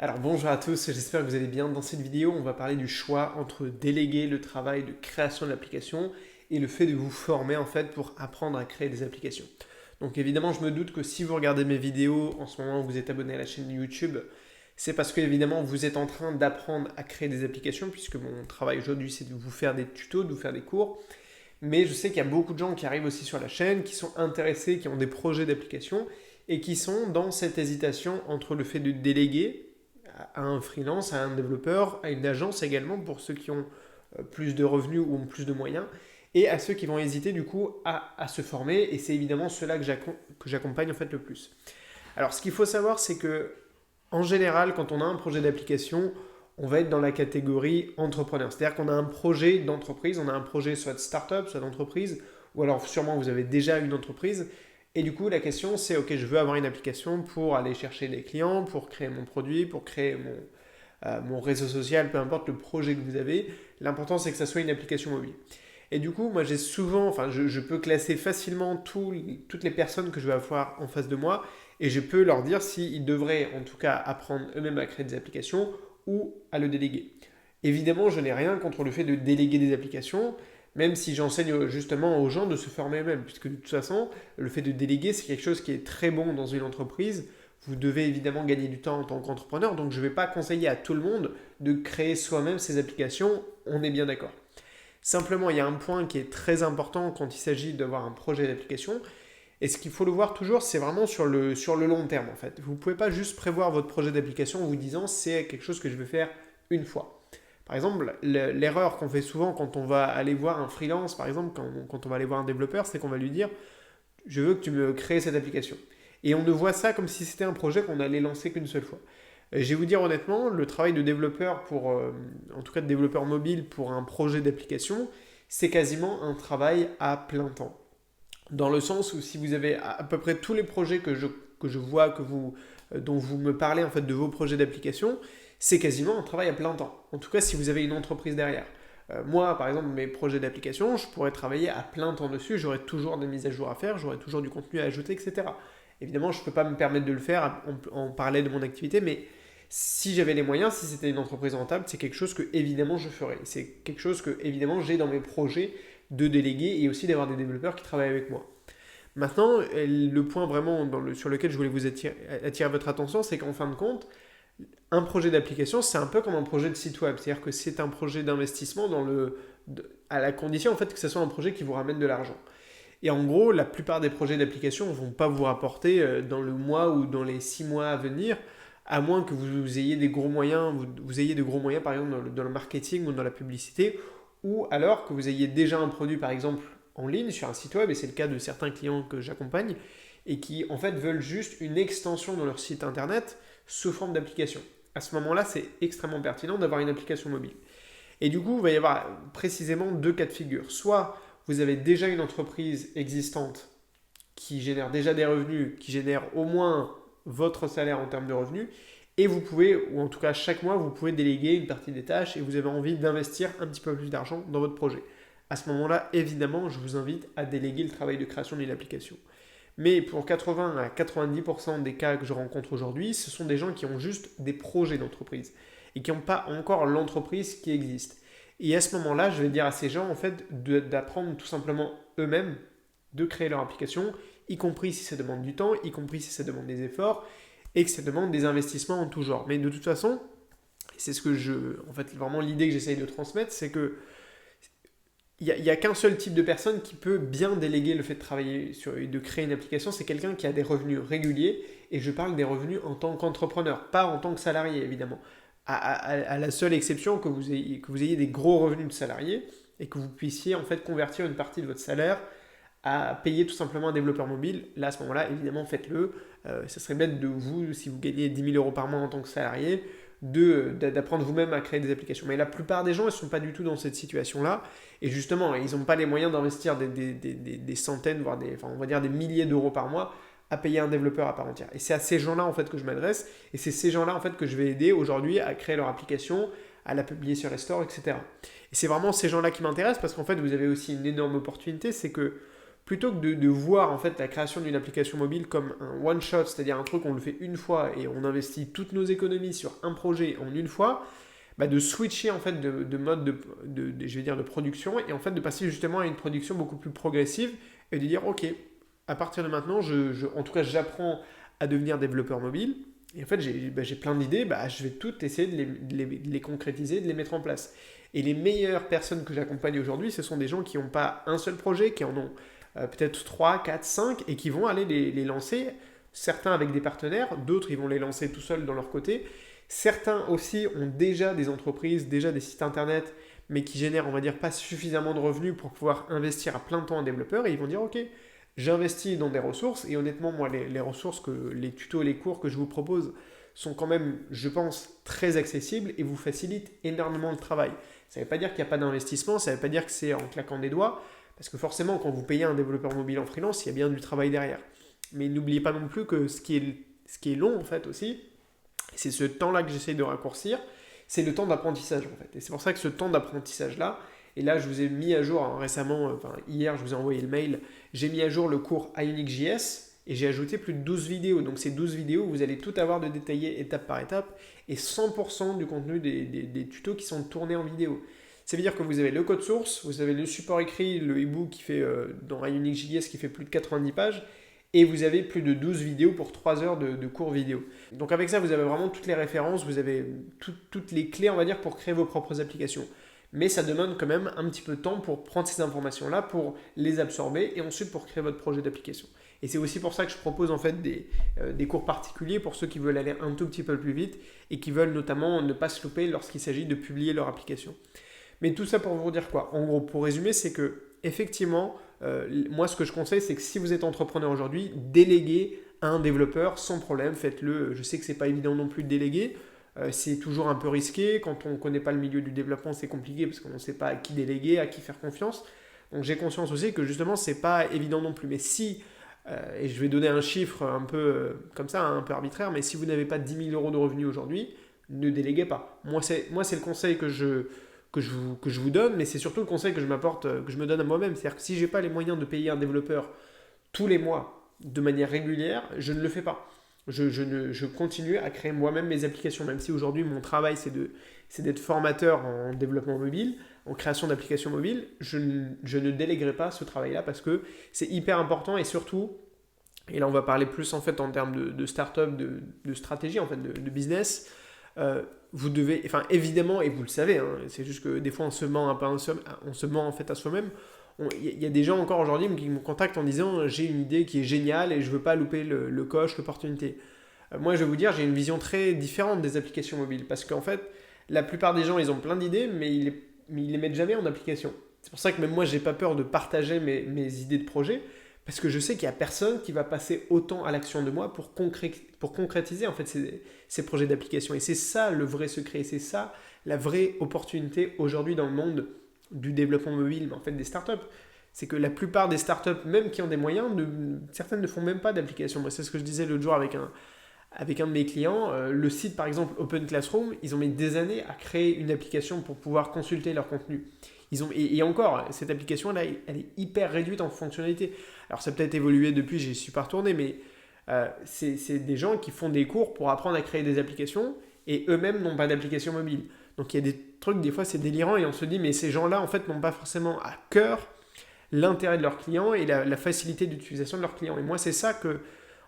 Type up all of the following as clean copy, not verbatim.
Alors bonjour à tous, j'espère que vous allez bien. Dans cette vidéo, on va parler du choix entre déléguer le travail de création de l'application et le fait de vous former en fait pour apprendre à créer des applications. Donc évidemment, je me doute que si vous regardez mes vidéos en ce moment, vous êtes abonné à la chaîne YouTube, c'est parce que évidemment vous êtes en train d'apprendre à créer des applications puisque mon travail aujourd'hui c'est de vous faire des tutos, de vous faire des cours. Mais je sais qu'il y a beaucoup de gens qui arrivent aussi sur la chaîne, qui sont intéressés, qui ont des projets d'application et qui sont dans cette hésitation entre le fait de déléguer à un freelance, à un développeur, à une agence également pour ceux qui ont plus de revenus ou ont plus de moyens, et à ceux qui vont hésiter du coup à se former, et c'est évidemment ceux-là que j'accompagne en fait le plus. Alors ce qu'il faut savoir, c'est que en général, quand on a un projet d'application, on va être dans la catégorie entrepreneur. C'est-à-dire qu'on a un projet d'entreprise, on a un projet soit de start-up, soit d'entreprise, ou alors sûrement vous avez déjà une entreprise. Et du coup, la question c'est, ok, je veux avoir une application pour aller chercher des clients, pour créer mon produit, pour créer mon réseau social, peu importe le projet que vous avez. L'important c'est que ça soit une application mobile. Et du coup, moi j'ai souvent, enfin je peux classer facilement toutes les personnes que je vais avoir en face de moi et je peux leur dire s'ils devraient en tout cas apprendre eux-mêmes à créer des applications ou à le déléguer. Évidemment, je n'ai rien contre le fait de déléguer des applications, même si j'enseigne justement aux gens de se former eux-mêmes, puisque de toute façon, le fait de déléguer, c'est quelque chose qui est très bon dans une entreprise. Vous devez évidemment gagner du temps en tant qu'entrepreneur, donc je ne vais pas conseiller à tout le monde de créer soi-même ses applications, on est bien d'accord. Simplement, il y a un point qui est très important quand il s'agit d'avoir un projet d'application, et ce qu'il faut le voir toujours, c'est vraiment sur le long terme en fait. Vous ne pouvez pas juste prévoir votre projet d'application en vous disant c'est quelque chose que je vais faire une fois. Par exemple, l'erreur qu'on fait souvent quand on va aller voir un freelance, par exemple, quand on va aller voir un développeur, c'est qu'on va lui dire je veux que tu me crées cette application. Et on ne voit ça comme si c'était un projet qu'on allait lancer qu'une seule fois. Je vais vous dire honnêtement, le travail de développeur en tout cas de développeur mobile pour un projet d'application, c'est quasiment un travail à plein temps. Dans le sens où si vous avez à peu près tous les projets que je vois, dont vous me parlez en fait de vos projets d'application, c'est quasiment un travail à plein temps. En tout cas, si vous avez une entreprise derrière. Moi, par exemple, mes projets d'application, je pourrais travailler à plein temps dessus, j'aurais toujours des mises à jour à faire, j'aurais toujours du contenu à ajouter, etc. Évidemment, je ne peux pas me permettre de le faire en parallèle de mon activité, mais si j'avais les moyens, si c'était une entreprise rentable, c'est quelque chose que évidemment je ferais. C'est quelque chose que évidemment j'ai dans mes projets de déléguer et aussi d'avoir des développeurs qui travaillent avec moi. Maintenant, le point vraiment sur lequel je voulais vous attirer votre attention, c'est qu'en fin de compte, un projet d'application, c'est un peu comme un projet de site web. C'est-à-dire que c'est un projet d'investissement à la condition en fait que ce soit un projet qui vous ramène de l'argent. Et en gros, la plupart des projets d'application ne vont pas vous rapporter dans le mois ou dans les 6 mois à venir, à moins que vous ayez des gros moyens, vous ayez de gros moyens par exemple dans le marketing ou dans la publicité, ou alors que vous ayez déjà un produit par exemple en ligne sur un site web, et c'est le cas de certains clients que j'accompagne, et qui en fait veulent juste une extension dans leur site internet sous forme d'application. À ce moment-là, c'est extrêmement pertinent d'avoir une application mobile. Et du coup, il va y avoir précisément deux cas de figure. Soit vous avez déjà une entreprise existante qui génère déjà des revenus, qui génère au moins votre salaire en termes de revenus, et vous pouvez, ou en tout cas chaque mois, vous pouvez déléguer une partie des tâches et vous avez envie d'investir un petit peu plus d'argent dans votre projet. À ce moment-là, évidemment, je vous invite à déléguer le travail de création d'une application. Mais pour 80 à 90% des cas que je rencontre aujourd'hui, ce sont des gens qui ont juste des projets d'entreprise et qui n'ont pas encore l'entreprise qui existe. Et à ce moment-là, je vais dire à ces gens en fait d'apprendre tout simplement eux-mêmes de créer leur application, y compris si ça demande du temps, y compris si ça demande des efforts et que ça demande des investissements en tout genre. Mais de toute façon, c'est en fait, vraiment l'idée que j'essaye de transmettre, c'est que il n'y a qu'un seul type de personne qui peut bien déléguer le fait de travailler de créer une application, c'est quelqu'un qui a des revenus réguliers, et je parle des revenus en tant qu'entrepreneur, pas en tant que salarié évidemment. À la seule exception que vous ayez des gros revenus de salarié et que vous puissiez en fait convertir une partie de votre salaire à payer tout simplement un développeur mobile. Là, à ce moment-là, évidemment, faites-le. Ça serait bête de vous, si vous gagnez 10 000 euros par mois en tant que salarié, d'apprendre vous-même à créer des applications. Mais la plupart des gens, ils ne sont pas du tout dans cette situation-là. Et justement, ils n'ont pas les moyens d'investir des centaines, voire on va dire des milliers d'euros par mois à payer un développeur à part entière. Et c'est à ces gens-là en fait que je m'adresse. Et c'est ces gens-là en fait que je vais aider aujourd'hui à créer leur application, à la publier sur les stores, etc. Et c'est vraiment ces gens-là qui m'intéressent parce qu'en fait, vous avez aussi une énorme opportunité, c'est que plutôt que de voir en fait la création d'une application mobile comme un one shot, c'est-à-dire un truc on le fait une fois et on investit toutes nos économies sur un projet en une fois, bah de switcher en fait de mode je vais dire de production et en fait de passer justement à une production beaucoup plus progressive et de dire ok, à partir de maintenant, en tout cas j'apprends à devenir développeur mobile et en fait j'ai plein d'idées, bah, je vais toutes essayer de les concrétiser, de les mettre en place. Et les meilleures personnes que j'accompagne aujourd'hui, ce sont des gens qui n'ont pas un seul projet, qui en ont peut-être 3, 4, 5 et qui vont aller les lancer, certains avec des partenaires, d'autres ils vont les lancer tout seuls dans leur côté. Certains aussi ont déjà des entreprises, déjà des sites internet, mais qui génèrent, on va dire, pas suffisamment de revenus pour pouvoir investir à plein temps en développeur et ils vont dire ok, j'investis dans des ressources et honnêtement moi les ressources, les tutos, les cours que je vous propose sont quand même, je pense, très accessibles et vous facilitent énormément le travail. Ça ne veut pas dire qu'il n'y a pas d'investissement, ça ne veut pas dire que c'est en claquant des doigts, parce que forcément, quand vous payez un développeur mobile en freelance, il y a bien du travail derrière. Mais n'oubliez pas non plus que ce qui est long, en fait, aussi, c'est ce temps-là que j'essaye de raccourcir, c'est le temps d'apprentissage, en fait. Et c'est pour ça que ce temps d'apprentissage-là, et là, je vous ai mis à jour récemment, enfin hier, je vous ai envoyé le mail, j'ai mis à jour le cours Ionic.js, et j'ai ajouté plus de 12 vidéos. Donc ces 12 vidéos, vous allez tout avoir de détaillé étape par étape et 100% du contenu des tutos qui sont tournés en vidéo. Ça veut dire que vous avez le code source, vous avez le support écrit, le e-book qui fait dans Ionic.js qui fait plus de 90 pages et vous avez plus de 12 vidéos pour 3 heures de cours vidéo. Donc avec ça, vous avez vraiment toutes les références, vous avez toutes les clés, on va dire, pour créer vos propres applications. Mais ça demande quand même un petit peu de temps pour prendre ces informations-là, pour les absorber et ensuite pour créer votre projet d'application. Et c'est aussi pour ça que je propose en fait des cours particuliers pour ceux qui veulent aller un tout petit peu plus vite et qui veulent notamment ne pas se louper lorsqu'il s'agit de publier leur application. Mais tout ça pour vous dire quoi? En gros, pour résumer, c'est que effectivement, moi ce que je conseille, c'est que si vous êtes entrepreneur aujourd'hui, déléguez à un développeur sans problème, faites-le. Je sais que c'est pas évident non plus de déléguer. C'est toujours un peu risqué. Quand on ne connaît pas le milieu du développement, c'est compliqué parce qu'on ne sait pas à qui déléguer, à qui faire confiance. Donc j'ai conscience aussi que justement, c'est pas évident non plus. Mais si, et je vais donner un chiffre un peu comme ça, un peu arbitraire, mais si vous n'avez pas 10 000 euros de revenus aujourd'hui, ne déléguez pas. Moi, c'est le conseil que je vous donne, mais c'est surtout le conseil que je me donne à moi-même. C'est-à-dire que si je n'ai pas les moyens de payer un développeur tous les mois de manière régulière, je ne le fais pas. Je continue à créer moi-même mes applications, même si aujourd'hui mon travail c'est d'être formateur en développement mobile, en création d'applications mobiles, je ne déléguerai pas ce travail-là parce que c'est hyper important et surtout, et là on va parler plus en fait en termes de start-up, de stratégie en fait, de business, vous devez, enfin évidemment, et vous le savez, hein, c'est juste que des fois on se ment un peu, on se ment en fait à soi-même. Il y a des gens encore aujourd'hui qui me contactent en disant j'ai une idée qui est géniale et je ne veux pas louper le coche, l'opportunité. Moi je vais vous dire, j'ai une vision très différente des applications mobiles parce qu'en fait la plupart des gens ils ont plein d'idées mais ils les mettent jamais en application. C'est pour ça que même moi j'ai pas peur de partager mes idées de projet parce que je sais qu'il n'y a personne qui va passer autant à l'action de moi pour concrétiser en fait ces projets d'application. Et c'est ça le vrai secret, c'est ça la vraie opportunité aujourd'hui dans le monde du développement mobile, mais en fait des startups. C'est que la plupart des startups, même qui ont des moyens, certaines ne font même pas d'application. Moi, c'est ce que je disais l'autre jour avec un de mes clients. Le site, par exemple, Open Classroom, ils ont mis des années à créer une application pour pouvoir consulter leur contenu. Et encore, cette application-là, elle est hyper réduite en fonctionnalité. Alors, ça a peut-être évolué depuis, j'y suis pas retourné, mais c'est des gens qui font des cours pour apprendre à créer des applications et eux-mêmes n'ont pas d'application mobile. Donc il y a des trucs, des fois c'est délirant et on se dit mais ces gens-là en fait n'ont pas forcément à cœur l'intérêt de leurs clients et la facilité d'utilisation de leurs clients. Et moi c'est ça que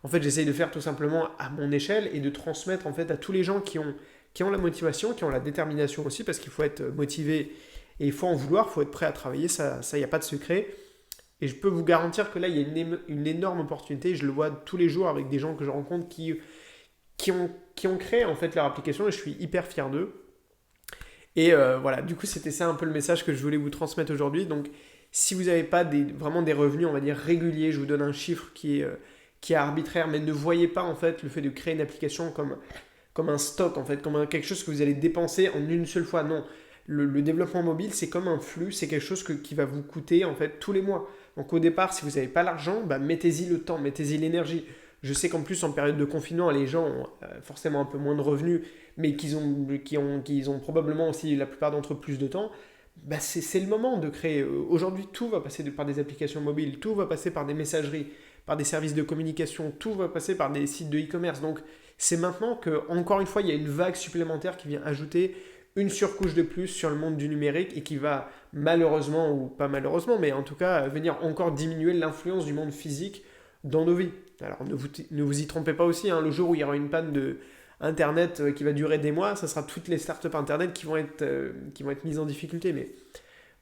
en fait j'essaye de faire tout simplement à mon échelle et de transmettre en fait à tous les gens qui ont la motivation, qui ont la détermination aussi parce qu'il faut être motivé et il faut en vouloir, il faut être prêt à travailler, ça il n'y a pas de secret. Et je peux vous garantir que là il y a une énorme opportunité, je le vois tous les jours avec des gens que je rencontre qui ont créé en fait leur application et je suis hyper fier d'eux. Et voilà, du coup, c'était ça un peu le message que je voulais vous transmettre aujourd'hui. Donc, si vous n'avez pas vraiment des revenus, on va dire, réguliers, je vous donne un chiffre qui est arbitraire, mais ne voyez pas, en fait, le fait de créer une application comme un stock, en fait, comme quelque chose que vous allez dépenser en une seule fois. Non, le développement mobile, c'est comme un flux, c'est quelque chose qui va vous coûter, en fait, tous les mois. Donc, au départ, si vous n'avez pas l'argent, bah, mettez-y le temps, mettez-y l'énergie. Je sais qu'en plus, en période de confinement, les gens ont forcément un peu moins de revenus, mais qu'ils ont probablement aussi, la plupart d'entre eux, plus de temps. bah c'est le moment de créer. Aujourd'hui, tout va passer par des applications mobiles, tout va passer par des messageries, par des services de communication, tout va passer par des sites de e-commerce. Donc, c'est maintenant que, encore une fois, il y a une vague supplémentaire qui vient ajouter une surcouche de plus sur le monde du numérique et qui va malheureusement, ou pas malheureusement, mais en tout cas, venir encore diminuer l'influence du monde physique dans nos vies. Alors, ne vous y trompez pas aussi, hein, le jour où il y aura une panne de Internet qui va durer des mois, ça sera toutes les startups Internet qui vont être mises en difficulté. Mais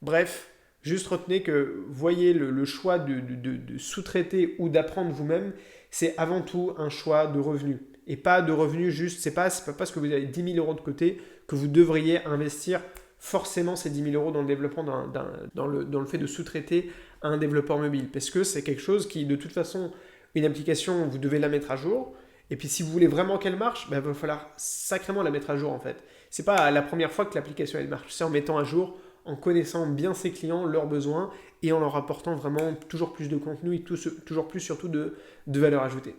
bref, juste retenez que voyez le choix de sous-traiter ou d'apprendre vous-même, c'est avant tout un choix de revenus. Et pas de revenus juste, c'est pas parce que vous avez 10 000 euros de côté que vous devriez investir forcément ces 10 000 euros dans le développement dans le fait de sous-traiter à un développeur mobile. Parce que c'est quelque chose qui, de toute façon, une application, vous devez la mettre à jour. Et puis si vous voulez vraiment qu'elle marche, il va falloir sacrément la mettre à jour en fait. C'est pas la première fois que l'application elle marche, c'est en mettant à jour, en connaissant bien ses clients, leurs besoins et en leur apportant vraiment toujours plus de contenu et toujours plus surtout de valeur ajoutée.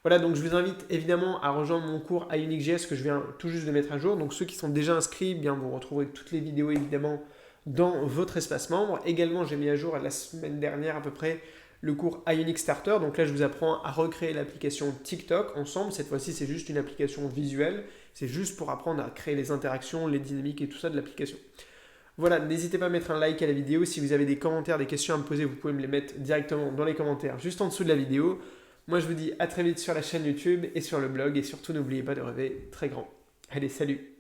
Voilà, donc je vous invite évidemment à rejoindre mon cours Ionic.js que je viens tout juste de mettre à jour. Donc ceux qui sont déjà inscrits, bien vous retrouverez toutes les vidéos évidemment dans votre espace membre. Également, j'ai mis à jour la semaine dernière à peu près le cours Ionic Starter. Donc là, je vous apprends à recréer l'application TikTok ensemble. Cette fois-ci, c'est juste une application visuelle. C'est juste pour apprendre à créer les interactions, les dynamiques et tout ça de l'application. Voilà, n'hésitez pas à mettre un like à la vidéo. Si vous avez des commentaires, des questions à me poser, vous pouvez me les mettre directement dans les commentaires juste en dessous de la vidéo. Moi, je vous dis à très vite sur la chaîne YouTube et sur le blog. Et surtout, n'oubliez pas de rêver très grand. Allez, salut!